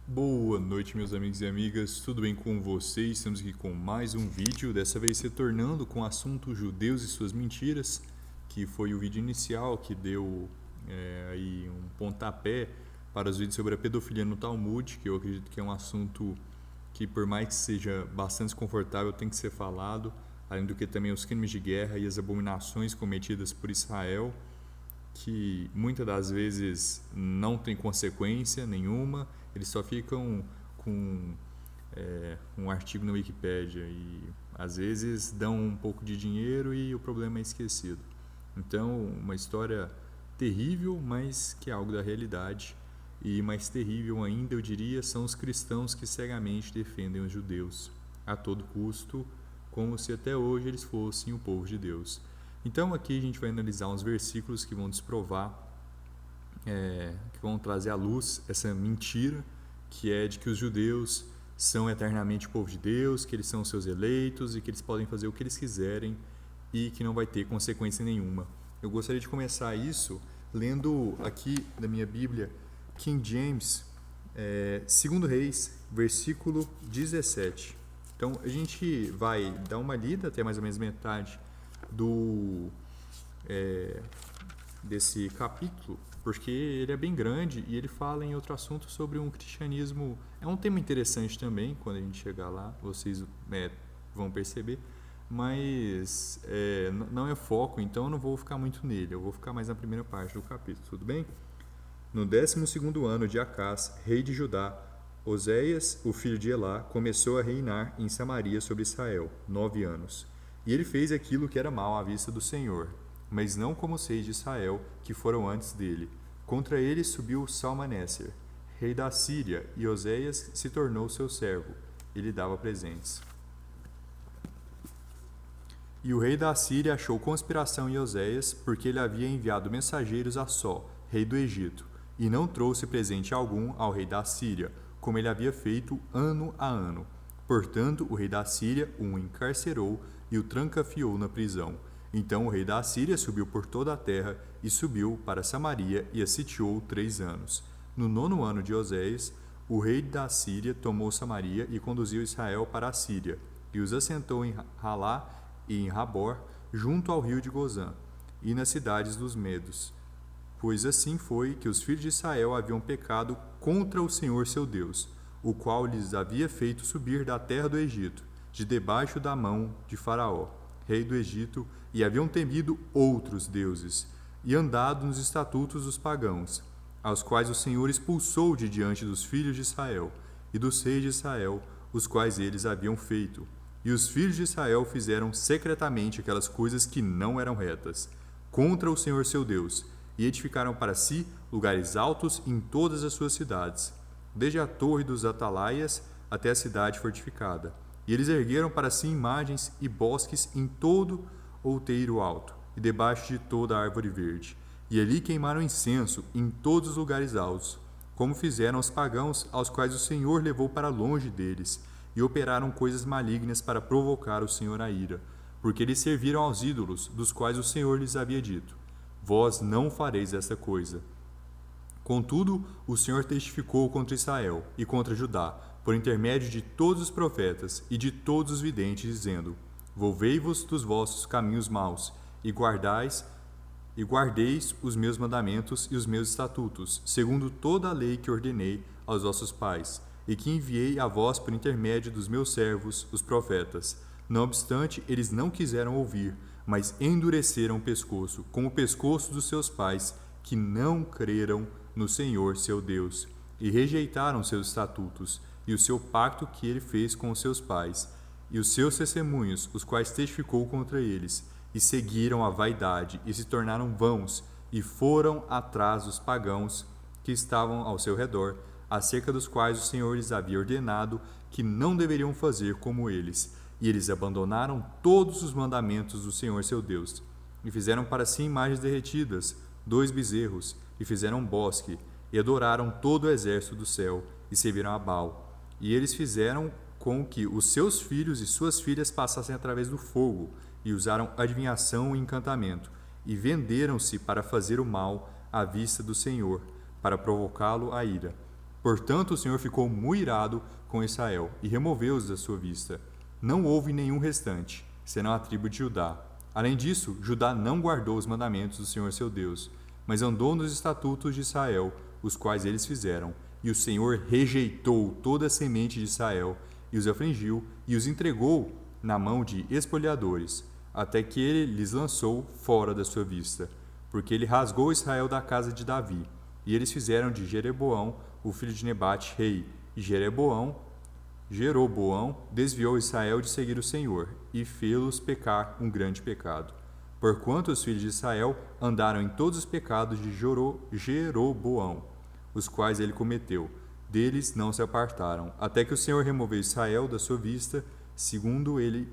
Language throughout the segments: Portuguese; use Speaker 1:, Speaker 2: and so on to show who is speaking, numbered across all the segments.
Speaker 1: Boa noite, meus amigos e amigas, tudo bem com vocês? Estamos aqui com mais um vídeo, dessa vez retornando com o assunto judeus e suas mentiras, que foi o vídeo inicial que deu aí um pontapé para os vídeos sobre a pedofilia no Talmud, que eu acredito que é um assunto que, por mais que seja bastante desconfortável, tem que ser falado, além do que também os crimes de guerra e as abominações cometidas por Israel, que muitas das vezes não tem consequência nenhuma, eles só ficam com um artigo na Wikipédia e às vezes dão um pouco de dinheiro e o problema é esquecido. Então, uma história terrível, mas que é algo da realidade. E mais terrível ainda, eu diria, são os cristãos que cegamente defendem os judeus a todo custo, como se até hoje eles fossem o povo de Deus. Então aqui a gente vai analisar uns versículos que vão desprovar, que vão trazer à luz essa mentira, que é de que os judeus são eternamente o povo de Deus, que eles são seus eleitos e que eles podem fazer o que eles quiserem e que não vai ter consequência nenhuma. Eu gostaria de começar isso lendo aqui da minha Bíblia, King James, 2 Reis, versículo 17. Então a gente vai dar uma lida até mais ou menos metade desse capítulo, porque ele é bem grande e ele fala em outro assunto sobre um cristianismo. É um tema interessante também, quando a gente chegar lá, vocês vão perceber, mas não é foco, então eu não vou ficar muito nele, eu vou ficar mais na primeira parte do capítulo, tudo bem? No 12º ano de Acás, rei de Judá, Oséias, o filho de Elá, começou a reinar em Samaria sobre Israel, 9 anos. E ele fez aquilo que era mal à vista do Senhor, mas não como os reis de Israel, que foram antes dele. Contra ele subiu Salmaneser, rei da Síria, e Oséias se tornou seu servo, e lhe dava presentes. E o rei da Síria achou conspiração em Oséias, porque ele havia enviado mensageiros a Só, rei do Egito, e não trouxe presente algum ao rei da Síria, como ele havia feito ano a ano. Portanto, o rei da Síria o encarcerou e o trancafiou na prisão. Então o rei da Síria subiu por toda a terra e subiu para Samaria e a sitiou 3 anos. No 9º ano de Oséias, o rei da Síria tomou Samaria e conduziu Israel para a Síria, e os assentou em Halá e em Rabor, junto ao rio de Gozã, e nas cidades dos Medos. Pois assim foi que os filhos de Israel haviam pecado contra o Senhor seu Deus, o qual lhes havia feito subir da terra do Egito, de debaixo da mão de Faraó, rei do Egito, e haviam temido outros deuses, e andado nos estatutos dos pagãos, aos quais o Senhor expulsou de diante dos filhos de Israel, e dos reis de Israel, os quais eles haviam feito. E os filhos de Israel fizeram secretamente aquelas coisas que não eram retas, contra o Senhor seu Deus, e edificaram para si lugares altos em todas as suas cidades, desde a torre dos atalaias até a cidade fortificada. E eles ergueram para si imagens e bosques em todo outeiro alto, e debaixo de toda a árvore verde. E ali queimaram incenso em todos os lugares altos, como fizeram os pagãos aos quais o Senhor levou para longe deles, e operaram coisas malignas para provocar o Senhor a ira, porque eles serviram aos ídolos, dos quais o Senhor lhes havia dito: vós não fareis esta coisa. Contudo, o Senhor testificou contra Israel e contra Judá, por intermédio de todos os profetas e de todos os videntes, dizendo: volvei-vos dos vossos caminhos maus, e guardeis os meus mandamentos e os meus estatutos, segundo toda a lei que ordenei aos vossos pais, e que enviei a vós por intermédio dos meus servos, os profetas. Não obstante, eles não quiseram ouvir, mas endureceram o pescoço, como o pescoço dos seus pais, que não creram no Senhor seu Deus, e rejeitaram seus estatutos, e o seu pacto que ele fez com os seus pais, e os seus testemunhos, os quais testificou contra eles, e seguiram a vaidade, e se tornaram vãos, e foram atrás dos pagãos que estavam ao seu redor, acerca dos quais o Senhor lhes havia ordenado que não deveriam fazer como eles, e eles abandonaram todos os mandamentos do Senhor seu Deus, e fizeram para si imagens derretidas, 2 bezerros, e fizeram um bosque, e adoraram todo o exército do céu, e serviram a Baal. E eles fizeram com que os seus filhos e suas filhas passassem através do fogo, e usaram adivinhação e encantamento, e venderam-se para fazer o mal à vista do Senhor, para provocá-lo à ira. Portanto, o Senhor ficou muito irado com Israel e removeu-os da sua vista. Não houve nenhum restante, senão a tribo de Judá. Além disso, Judá não guardou os mandamentos do Senhor seu Deus, mas andou nos estatutos de Israel, os quais eles fizeram. E o Senhor rejeitou toda a semente de Israel, e os afligiu, e os entregou na mão de espoliadores, até que ele lhes lançou fora da sua vista, porque ele rasgou Israel da casa de Davi. E eles fizeram de Jeroboão, o filho de Nebate, rei, e Jeroboão desviou Israel de seguir o Senhor, e fê-los pecar um grande pecado. Porquanto os filhos de Israel andaram em todos os pecados de Jeroboão, os quais ele cometeu, deles não se apartaram, até que o Senhor removeu Israel da sua vista, segundo ele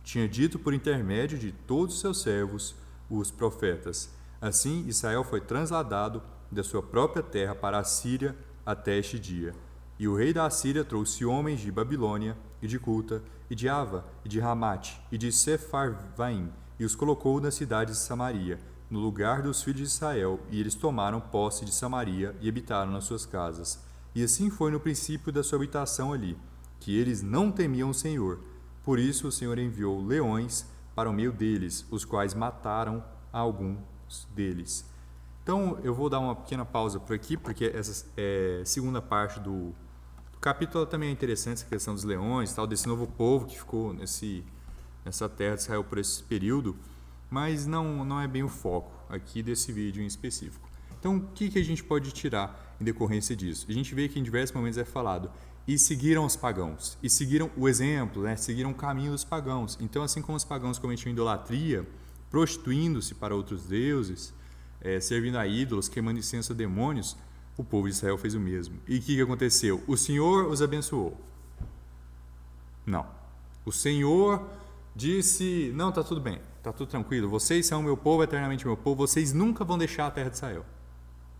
Speaker 1: tinha dito por intermédio de todos os seus servos, os profetas. Assim, Israel foi transladado da sua própria terra para a Síria até este dia. E o rei da Assíria trouxe homens de Babilônia, e de Cuta, e de Ava, e de Ramate, e de Sepharvaim, e os colocou na cidade de Samaria, no lugar dos filhos de Israel, e eles tomaram posse de Samaria e habitaram nas suas casas. E assim foi no princípio da sua habitação ali, que eles não temiam o Senhor. Por isso o Senhor enviou leões para o meio deles, os quais mataram alguns deles. Então eu vou dar uma pequena pausa por aqui, porque essa segunda parte do capítulo também é interessante, essa questão dos leões, tal, desse novo povo que ficou nessa terra de Israel por esse período, mas não é bem o foco aqui desse vídeo em específico. Então, o que a gente pode tirar em decorrência disso? A gente vê que em diversos momentos é falado, e seguiram os pagãos, e seguiram o exemplo, né? Seguiram o caminho dos pagãos. Então, assim como os pagãos cometiam idolatria, prostituindo-se para outros deuses, servindo a ídolos, queimando incenso a demônios, o povo de Israel fez o mesmo. E o que aconteceu? O Senhor os abençoou? Não. O Senhor disse, não, está tudo bem, está tudo tranquilo, vocês são meu povo, eternamente meu povo, vocês nunca vão deixar a terra de Israel.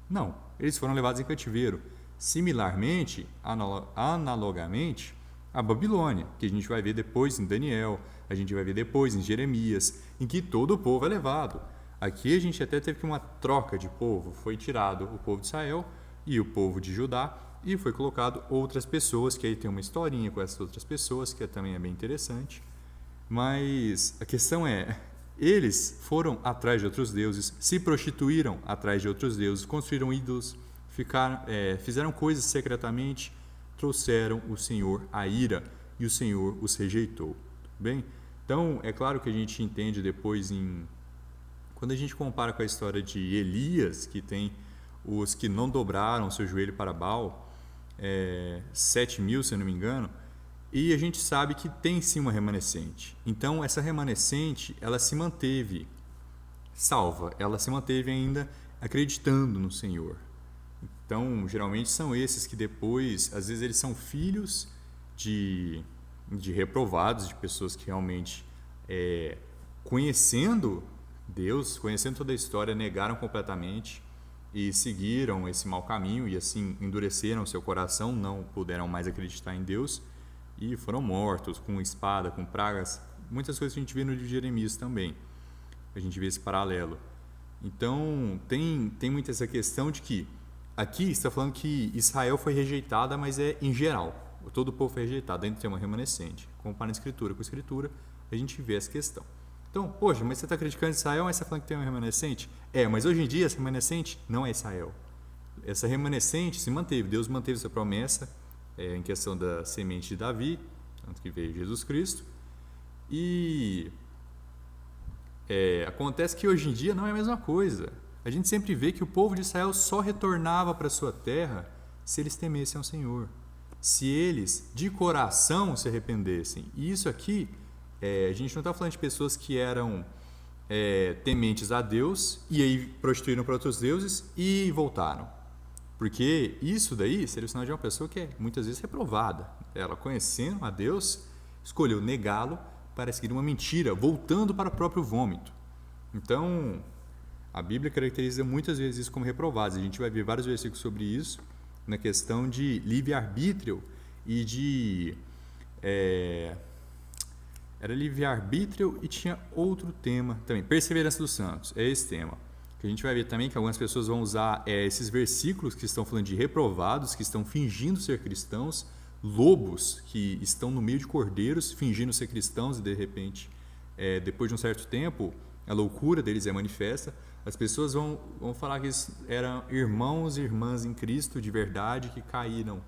Speaker 1: Não, eles foram levados em cativeiro. Similarmente, analogamente, a Babilônia, que a gente vai ver depois em Daniel, a gente vai ver depois em Jeremias, em que todo o povo é levado. Aqui a gente até teve uma troca de povo, foi tirado o povo de Israel e o povo de Judá, e foi colocado outras pessoas, que aí tem uma historinha com essas outras pessoas, que também é bem interessante. Mas a questão é, eles foram atrás de outros deuses, se prostituíram atrás de outros deuses, construíram ídolos, fizeram coisas secretamente, trouxeram o Senhor à ira e o Senhor os rejeitou. Bem, então é claro que a gente entende depois quando a gente compara com a história de Elias, que tem os que não dobraram seu joelho para Baal, 7.000, se eu não me engano, e a gente sabe que tem sim uma remanescente. Então, essa remanescente, ela se manteve salva, ela se manteve ainda acreditando no Senhor. Então, geralmente são esses que depois, às vezes eles são filhos de reprovados, de pessoas que realmente, conhecendo Deus, conhecendo toda a história, negaram completamente e seguiram esse mau caminho e assim endureceram seu coração, não puderam mais acreditar em Deus e foram mortos com espada, com pragas, muitas coisas que a gente vê no livro de Jeremias também, a gente vê esse paralelo. Então tem muito essa questão de que aqui está falando que Israel foi rejeitada, mas é em geral, todo o povo foi rejeitado, dentro tem uma remanescente. Comparando escritura com escritura, a gente vê essa questão. Então, poxa, mas você está criticando Israel, mas você está falando que tem uma remanescente? Mas hoje em dia essa remanescente não é Israel. Essa remanescente se manteve, Deus manteve essa promessa em questão da semente de Davi, tanto que veio Jesus Cristo. E acontece que hoje em dia não é a mesma coisa. A gente sempre vê que o povo de Israel só retornava para a sua terra se eles temessem ao Senhor, se eles de coração se arrependessem. E isso aqui, a gente não está falando de pessoas que eram tementes a Deus e aí prostituíram para outros deuses e voltaram. Porque isso daí seria o sinal de uma pessoa que é muitas vezes reprovada. Ela, conhecendo a Deus, escolheu negá-lo para seguir uma mentira, voltando para o próprio vômito. Então, a Bíblia caracteriza muitas vezes isso como reprovados. A gente vai ver vários versículos sobre isso, na questão de livre-arbítrio e de... Era livre-arbítrio e tinha outro tema também, perseverança dos santos, é esse tema, que que a gente vai ver também que algumas pessoas vão usar esses versículos que estão falando de reprovados, que estão fingindo ser cristãos, lobos que estão no meio de cordeiros, fingindo ser cristãos e de repente, depois de um certo tempo, a loucura deles é manifesta. As pessoas vão falar que eles eram irmãos e irmãs em Cristo de verdade que caíram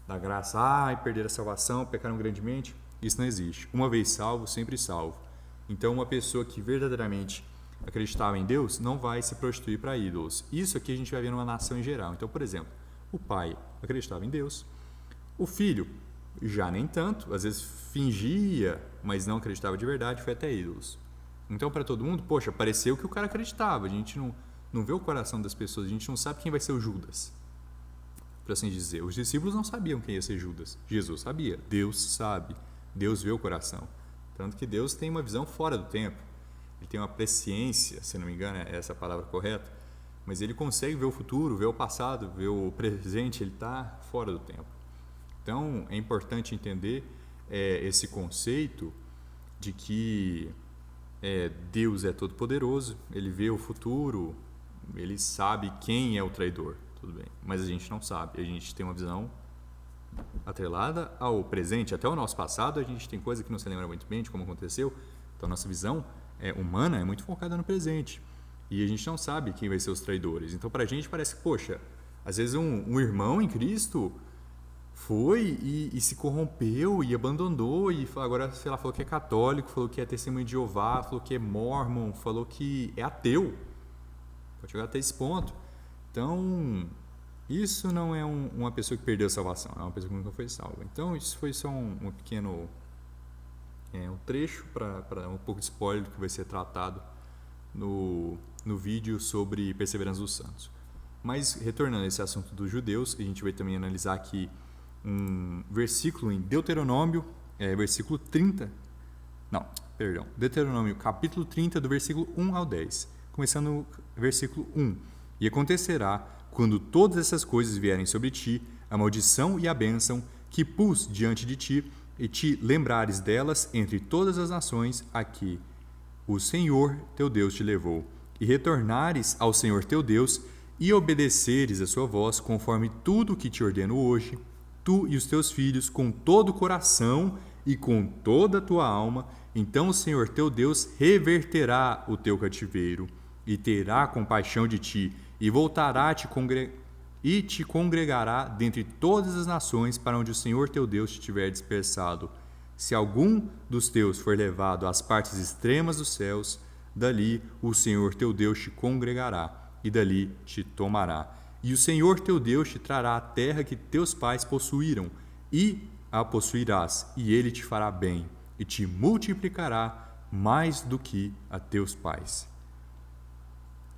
Speaker 1: da graça, e perderam a salvação, pecaram grandemente. Isso não existe. Uma vez salvo, sempre salvo. Então, uma pessoa que verdadeiramente acreditava em Deus não vai se prostituir para ídolos. Isso aqui a gente vai ver numa nação em geral. Então, por exemplo, o pai acreditava em Deus, o filho já nem tanto, às vezes fingia, mas não acreditava de verdade, foi até ídolos. Então, para todo mundo, poxa, pareceu que o cara acreditava. A gente não vê o coração das pessoas, a gente não sabe quem vai ser o Judas, por assim dizer. Os discípulos não sabiam quem ia ser Judas. Jesus sabia, Deus sabe, Deus vê o coração. Tanto que Deus tem uma visão fora do tempo. Ele tem uma presciência, se não me engano é essa a palavra correta, mas ele consegue ver o futuro, ver o passado, ver o presente, ele está fora do tempo. Então, é importante entender esse conceito de que Deus é todo-poderoso, ele vê o futuro, ele sabe quem é o traidor, tudo bem, mas a gente não sabe, a gente tem uma visão atrelada ao presente, até o nosso passado a gente tem coisa que não se lembra muito bem de como aconteceu, então a nossa visão humana é muito focada no presente, e a gente não sabe quem vai ser os traidores, então pra gente parece que, poxa, às vezes um irmão em Cristo foi e se corrompeu e abandonou e agora, sei lá, falou que é católico, falou que é testemunho de Jeová, falou que é mormon, falou que é ateu. Pode chegar até esse ponto. Então, isso não é uma pessoa que perdeu a salvação, é uma pessoa que nunca foi salva. Então, isso foi só um pequeno um trecho para um pouco de spoiler do que vai ser tratado no vídeo sobre perseverança dos santos. Mas, retornando a esse assunto dos judeus, a gente vai também analisar aqui um versículo em Deuteronômio, Deuteronômio capítulo 30, do versículo 1 ao 10, começando no versículo 1. E acontecerá, quando todas essas coisas vierem sobre ti, a maldição e a bênção que pus diante de ti, e te lembrares delas entre todas as nações a que o Senhor teu Deus te levou, e retornares ao Senhor teu Deus, e obedeceres a sua voz, conforme tudo o que te ordeno hoje, tu e os teus filhos, com todo o coração e com toda a tua alma, então o Senhor teu Deus reverterá o teu cativeiro e terá compaixão de ti e voltará e te congregará dentre todas as nações para onde o Senhor teu Deus te tiver dispersado. Se algum dos teus for levado às partes extremas dos céus, dali o Senhor teu Deus te congregará e dali te tomará. E o Senhor teu Deus te trará a terra que teus pais possuíram, e a possuirás, e ele te fará bem, e te multiplicará mais do que a teus pais.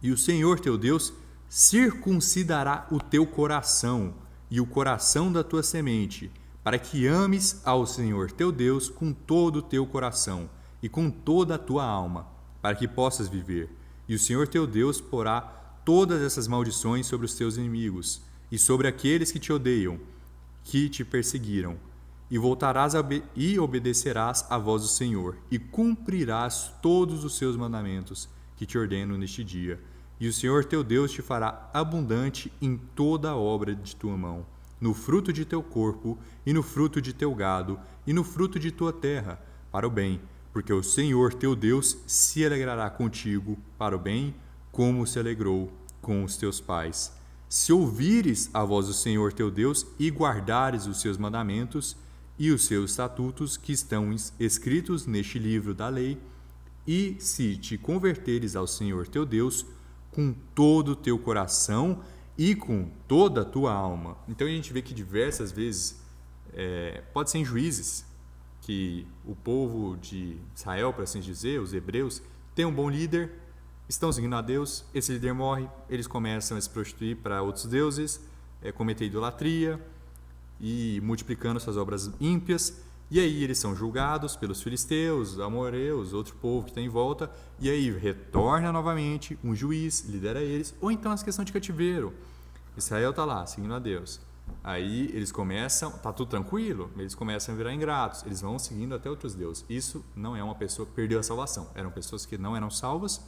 Speaker 1: E o Senhor teu Deus circuncidará o teu coração e o coração da tua semente, para que ames ao Senhor teu Deus com todo o teu coração e com toda a tua alma, para que possas viver. E o Senhor teu Deus porá todas essas maldições sobre os teus inimigos e sobre aqueles que te odeiam, que te perseguiram, e voltarás e obedecerás à voz do Senhor, e cumprirás todos os seus mandamentos que te ordeno neste dia. E o Senhor teu Deus te fará abundante em toda a obra de tua mão, no fruto de teu corpo, e no fruto de teu gado, e no fruto de tua terra, para o bem, porque o Senhor teu Deus se alegrará contigo para o bem, como se alegrou com os teus pais. Se ouvires a voz do Senhor teu Deus e guardares os seus mandamentos e os seus estatutos que estão escritos neste livro da lei, e se te converteres ao Senhor teu Deus com todo o teu coração e com toda a tua alma. Então a gente vê que diversas vezes, pode ser em Juízes, que o povo de Israel, para assim dizer, os hebreus, tem um bom líder, estão seguindo a Deus, esse líder morre, eles começam a se prostituir para outros deuses, cometer idolatria e multiplicando suas obras ímpias, e aí eles são julgados pelos filisteus, amoreus, outro povo que está em volta, e aí retorna novamente um juiz, lidera eles, ou então essa questão de cativeiro. Israel está lá, seguindo a Deus. Aí eles começam, está tudo tranquilo, eles começam a virar ingratos, eles vão seguindo até outros deuses. Isso não é uma pessoa que perdeu a salvação, eram pessoas que não eram salvas,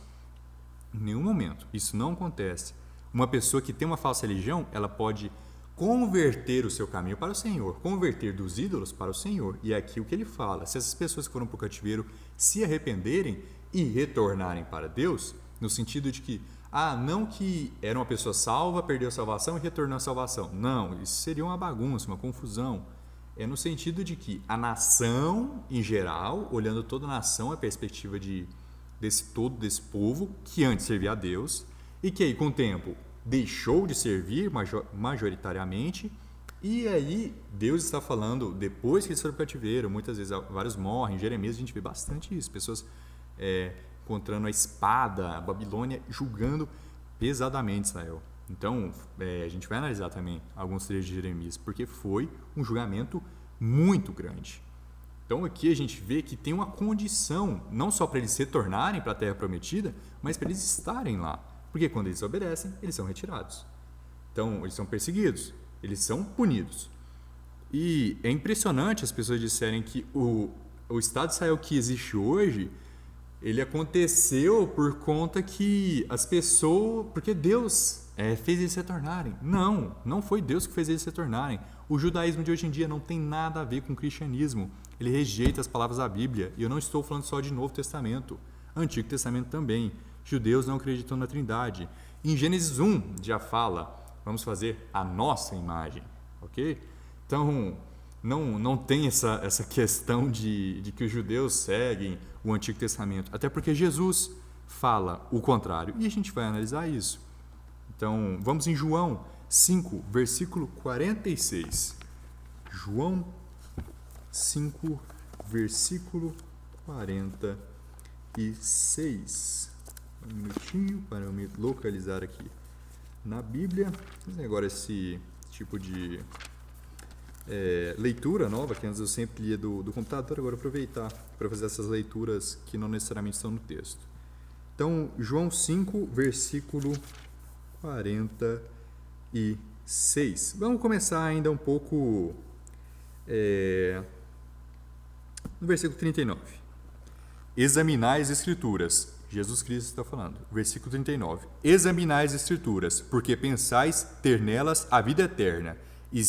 Speaker 1: Em nenhum momento. Isso não acontece. Uma pessoa que tem uma falsa religião, ela pode converter o seu caminho para o Senhor, converter dos ídolos para o Senhor. E é aqui o que ele fala. Se essas pessoas que foram para o cativeiro se arrependerem e retornarem para Deus, no sentido de que, não que era uma pessoa salva, perdeu a salvação e retornou à salvação. Não, isso seria uma bagunça, uma confusão. É no sentido de que a nação, em geral, olhando toda a nação, a perspectiva desse povo, que antes servia a Deus, e que aí, com o tempo, deixou de servir majoritariamente, e aí Deus está falando, depois que eles foram para o cativeiro, muitas vezes vários morrem, em Jeremias a gente vê bastante isso, pessoas encontrando a espada, a Babilônia, julgando pesadamente Israel. Então, a gente vai analisar também alguns trechos de Jeremias, porque foi um julgamento muito grande. Então, aqui a gente vê que tem uma condição, não só para eles retornarem para a Terra Prometida, mas para eles estarem lá. Porque quando eles obedecem, eles são retirados. Então, eles são perseguidos, eles são punidos. E é impressionante as pessoas disserem que o Estado de Israel que existe hoje, ele aconteceu por conta que as pessoas... Porque Deus fez eles retornarem. Não foi Deus que fez eles retornarem. O judaísmo de hoje em dia não tem nada a ver com o cristianismo. Ele rejeita as palavras da Bíblia. E eu não estou falando só de Novo Testamento. Antigo Testamento também. Judeus não acreditam na Trindade. Em Gênesis 1 já fala, vamos fazer a nossa imagem, ok? Então, não tem essa questão de que os judeus seguem o Antigo Testamento, até porque Jesus fala o contrário, e a gente vai analisar isso. Então, vamos em João 5, versículo 46. João 5, versículo 46. Um minutinho para eu me localizar aqui na Bíblia. Agora esse tipo de leitura nova, que antes eu sempre lia do computador, agora eu vou aproveitar para fazer essas leituras que não necessariamente estão no texto. Então, João 5, versículo 46. Vamos começar ainda um pouco no versículo 39. Examinai as Escrituras. Jesus Cristo está falando. Versículo 39. Examinai as Escrituras, porque pensais ter nelas a vida eterna, e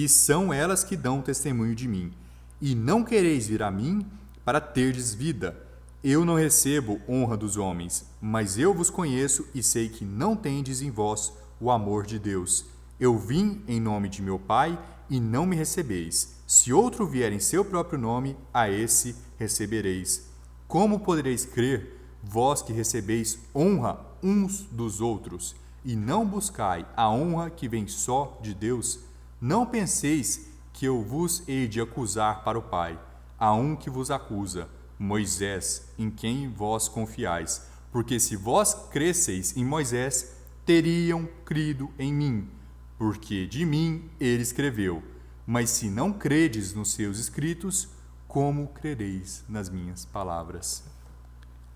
Speaker 1: são elas que dão testemunho de mim. E não quereis vir a mim para terdes vida. Eu não recebo honra dos homens, mas eu vos conheço e sei que não tendes em vós o amor de Deus. Eu vim em nome de meu Pai e não me recebeis. Se outro vier em seu próprio nome, a esse recebereis. Como podereis crer, vós que recebeis honra uns dos outros, e não buscai a honra que vem só de Deus? Não penseis que eu vos hei de acusar para o Pai. Há um que vos acusa, Moisés, em quem vós confiais. Porque se vós cresceis em Moisés, teriam crido em mim, porque de mim ele escreveu. Mas se não credes nos seus escritos, como crereis nas minhas palavras?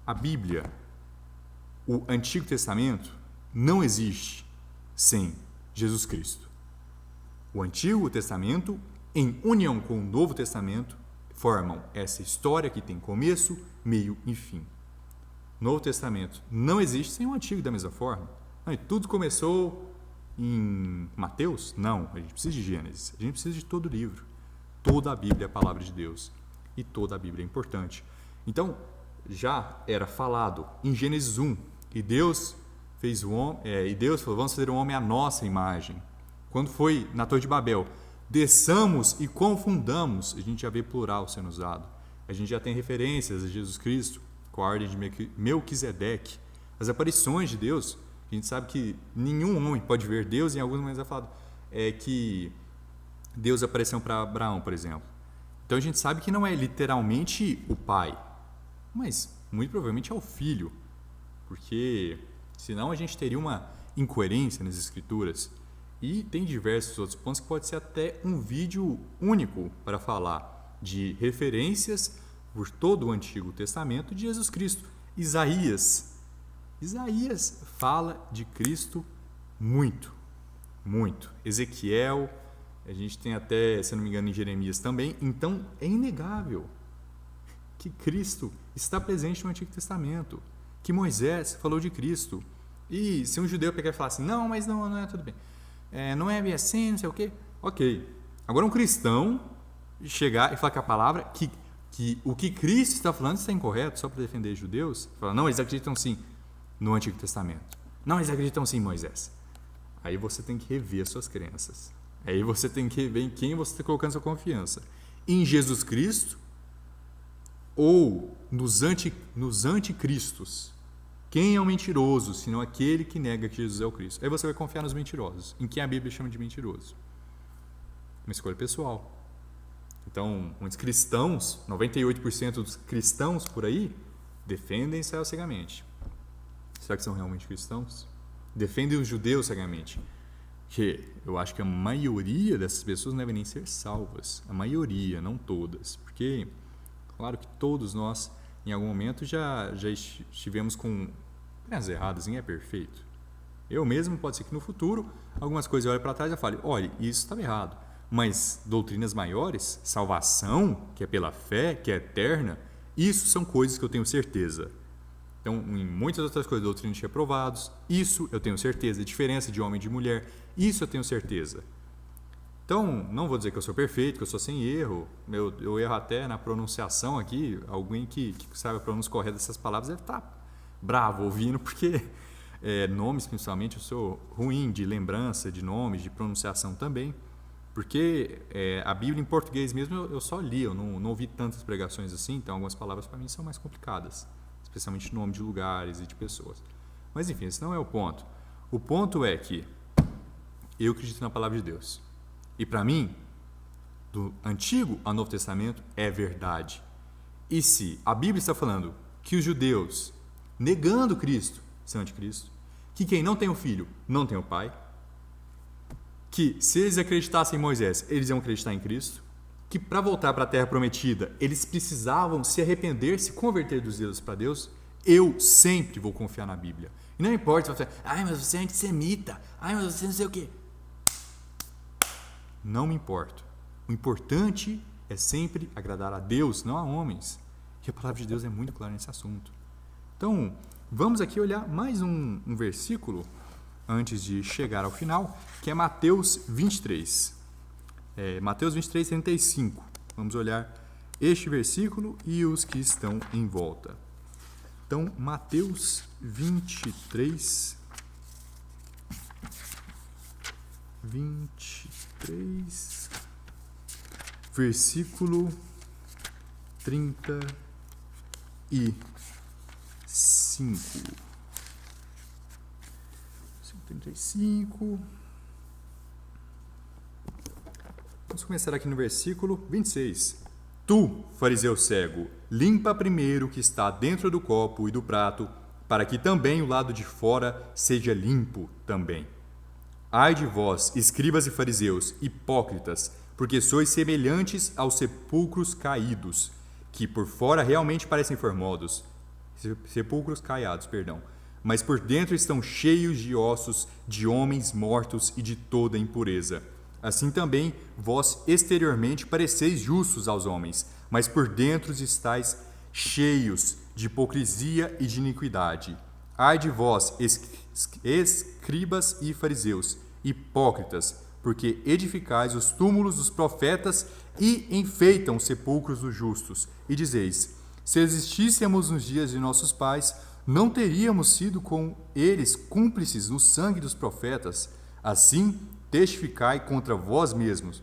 Speaker 1: A Bíblia, o Antigo Testamento, não existe sem Jesus Cristo. O Antigo Testamento, em união com o Novo Testamento, formam essa história que tem começo, meio e fim. Novo Testamento não existe sem o Antigo da mesma forma. Tudo começou em Mateus? Não, a gente precisa de Gênesis, a gente precisa de todo o livro. Toda a Bíblia é a palavra de Deus e toda a Bíblia é importante. Então, já era falado em Gênesis 1, e Deus fez o homem, e Deus falou, vamos fazer o homem à nossa imagem. Quando foi na Torre de Babel, desçamos e confundamos, a gente já vê plural sendo usado. A gente já tem referências a Jesus Cristo, com a ordem de Melquisedeque. As aparições de Deus, a gente sabe que nenhum homem pode ver Deus, em alguns momentos é falado que Deus apareceu para Abraão, por exemplo. Então a gente sabe que não é literalmente o Pai, mas muito provavelmente é o Filho, porque senão a gente teria uma incoerência nas Escrituras. E tem diversos outros pontos que pode ser até um vídeo único para falar de referências por todo o Antigo Testamento de Jesus Cristo. Isaías fala de Cristo muito. Ezequiel, a gente tem até, se não me engano, em Jeremias também. Então, é inegável que Cristo está presente no Antigo Testamento, que Moisés falou de Cristo. E se um judeu pegar e falar assim, não, mas não é tudo bem, não é bem assim, não sei o quê, ok. Agora um cristão chegar e falar que a palavra, que o que Cristo está falando está incorreto, só para defender os judeus, falar, não, eles acreditam sim no Antigo Testamento, não, eles acreditam sim em Moisés. Aí você tem que rever as suas crenças, aí você tem que rever em quem você está colocando sua confiança, em Jesus Cristo ou nos anticristos. Quem é o mentiroso, senão aquele que nega que Jesus é o Cristo? Aí você vai confiar nos mentirosos, em quem a Bíblia chama de mentiroso. Uma escolha pessoal. Então, muitos cristãos, 98% dos cristãos por aí, defendem Israel cegamente. Será que são realmente cristãos? Defendem os judeus cegamente. Que eu acho que a maioria dessas pessoas não devem nem ser salvas. A maioria, não todas. Porque, claro que todos nós, em algum momento, já estivemos com crenças erradas, ninguém é perfeito. Eu mesmo, pode ser que no futuro, algumas coisas eu olho para trás e falo, olha, isso estava errado. Mas doutrinas maiores, salvação, que é pela fé, que é eterna, isso são coisas que eu tenho certeza. Então, em muitas outras coisas, doutrinas de reprovados, isso eu tenho certeza. Diferença de homem e de mulher, isso eu tenho certeza. Então, não vou dizer que eu sou perfeito, que eu sou sem erro. Eu erro até na pronunciação aqui. Alguém que sabe a pronúncia correta dessas palavras deve estar bravo ouvindo, porque nomes, principalmente, eu sou ruim de lembrança de nomes, de pronunciação também. Porque a Bíblia em português mesmo eu só li, eu não ouvi tantas pregações assim, então algumas palavras para mim são mais complicadas, especialmente nome de lugares e de pessoas. Mas enfim, esse não é o ponto. O ponto é que eu acredito na palavra de Deus. E para mim, do Antigo ao Novo Testamento, é verdade. E se a Bíblia está falando que os judeus, negando Cristo, são anticristo, que quem não tem o filho, não tem o pai, que se eles acreditassem em Moisés, eles iam acreditar em Cristo, que para voltar para a Terra Prometida, eles precisavam se arrepender, se converter dos ídolos para Deus, eu sempre vou confiar na Bíblia. E não importa, você vai falar, mas você é antissemita, mas você não sei o quê. Não me importo. O importante é sempre agradar a Deus, não a homens. E a palavra de Deus é muito clara nesse assunto. Então, vamos aqui olhar mais um versículo antes de chegar ao final, que é Mateus 23. Mateus 23, 35. Vamos olhar este versículo e os que estão em volta. Então, Mateus 23, versículo 35. 35. Vamos começar aqui no versículo 26. Tu, fariseu cego, limpa primeiro o que está dentro do copo e do prato, para que também o lado de fora seja limpo também. Ai de vós, escribas e fariseus, hipócritas, porque sois semelhantes aos sepulcros caídos, que por fora realmente parecem formosos, mas por dentro estão cheios de ossos de homens mortos e de toda impureza. Assim também vós exteriormente pareceis justos aos homens, mas por dentro estáis cheios de hipocrisia e de iniquidade. Ai de vós, escribas e fariseus, hipócritas, porque edificais os túmulos dos profetas e enfeitam os sepulcros dos justos. E dizeis, se existíssemos nos dias de nossos pais, não teríamos sido com eles cúmplices no sangue dos profetas. Assim, testificai contra vós mesmos,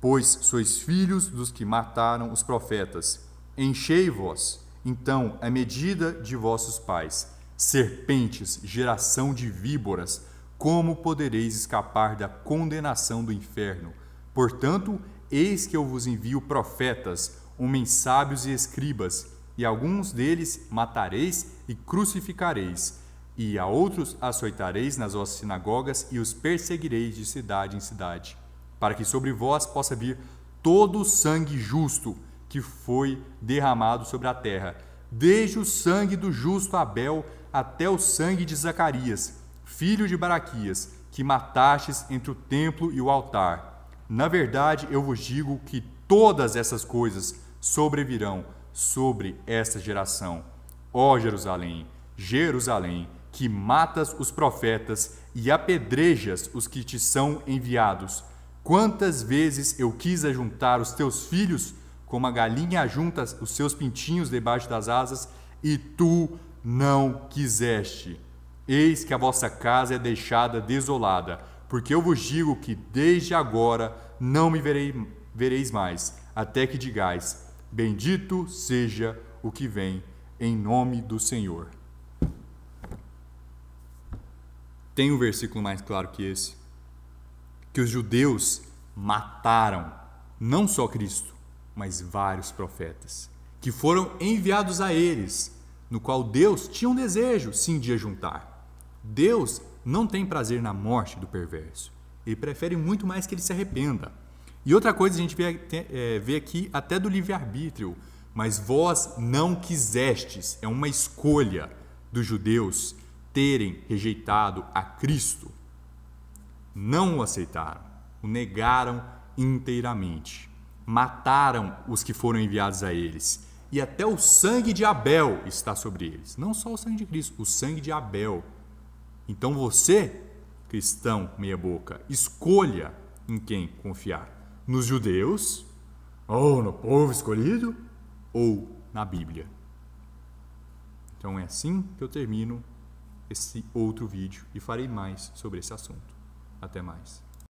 Speaker 1: pois sois filhos dos que mataram os profetas. Enchei-vos, então, a medida de vossos pais. Serpentes, geração de víboras, como podereis escapar da condenação do inferno? Portanto, eis que eu vos envio profetas, homens sábios e escribas, e alguns deles matareis e crucificareis, e a outros açoitareis nas vossas sinagogas e os perseguireis de cidade em cidade, para que sobre vós possa vir todo o sangue justo que foi derramado sobre a terra, desde o sangue do justo Abel até o sangue de Zacarias, filho de Baraquias, que matastes entre o templo e o altar. Na verdade, eu vos digo que todas essas coisas sobrevirão sobre esta geração. Ó Jerusalém, Jerusalém, que matas os profetas e apedrejas os que te são enviados, quantas vezes eu quis ajuntar os teus filhos, como a galinha ajunta os seus pintinhos debaixo das asas, e tu não quiseste. Eis que a vossa casa é deixada desolada, porque eu vos digo que desde agora não me vereis mais, até que digais: bendito seja o que vem em nome do Senhor. Tem um versículo mais claro que esse? Que os judeus mataram não só Cristo, mas vários profetas, que foram enviados a eles, no qual Deus tinha um desejo, sim, de ajuntar. Deus não tem prazer na morte do perverso. Ele prefere muito mais que ele se arrependa. E outra coisa a gente vê aqui até do livre-arbítrio. Mas vós não quisestes, é uma escolha dos judeus terem rejeitado a Cristo. Não o aceitaram, o negaram inteiramente. Mataram os que foram enviados a eles. E até o sangue de Abel está sobre eles. Não só o sangue de Cristo, o sangue de Abel. Então você, cristão meia boca, escolha em quem confiar. Nos judeus, ou no povo escolhido, ou na Bíblia. Então é assim que eu termino esse outro vídeo e farei mais sobre esse assunto. Até mais.